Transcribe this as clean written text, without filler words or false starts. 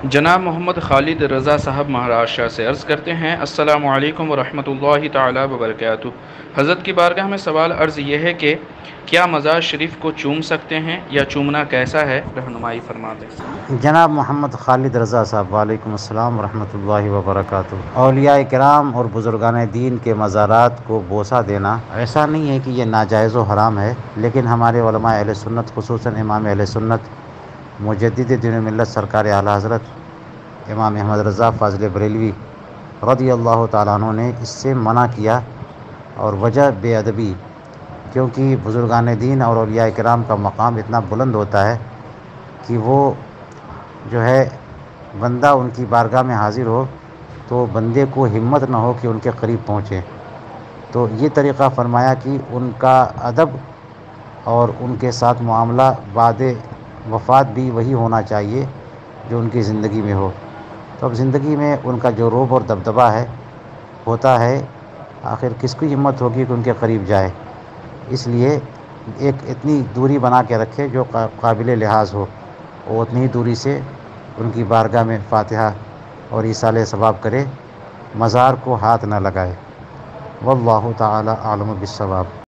جناب محمد خالد رضا صاحب مہاراشٹر سے عرض کرتے ہیں، السلام علیکم ورحمۃ اللہ تعالی وبرکاتہ۔ حضرت کی بارگاہ میں سوال عرض یہ ہے کہ کیا مزار شریف کو چوم سکتے ہیں یا چومنا کیسا ہے؟ رہنمائی فرما دیں۔ جناب محمد خالد رضا صاحب، وعلیکم السلام ورحمۃ اللہ وبرکاتہ۔ اولیاء کرام اور بزرگان دین کے مزارات کو بوسہ دینا ایسا نہیں ہے کہ یہ ناجائز و حرام ہے، لیکن ہمارے علماء اہل سنت، خصوصاً امام اہل سنت مجدد دین و ملت سرکار اعلیٰ حضرت امام احمد رضا فاضل بریلوی رضی اللہ تعالیٰ عنہ نے اس سے منع کیا، اور وجہ بے ادبی، کیونکہ بزرگان دین اور اولیاء کرام کا مقام اتنا بلند ہوتا ہے کہ وہ جو ہے بندہ ان کی بارگاہ میں حاضر ہو تو بندے کو ہمت نہ ہو کہ ان کے قریب پہنچے، تو یہ طریقہ فرمایا کہ ان کا ادب اور ان کے ساتھ معاملہ بعد وفات بھی وہی ہونا چاہیے جو ان کی زندگی میں ہو۔ تو اب زندگی میں ان کا جو رعب اور دبدبہ ہوتا ہے، آخر کس کی ہمت ہوگی کہ ان کے قریب جائے؟ اس لیے ایک اتنی دوری بنا کے رکھے جو قابل لحاظ ہو، اور اتنی ہی دوری سے ان کی بارگاہ میں فاتحہ اور ایصال ثواب کرے، مزار کو ہاتھ نہ لگائے۔ واللہ تعالی اعلم بالصواب۔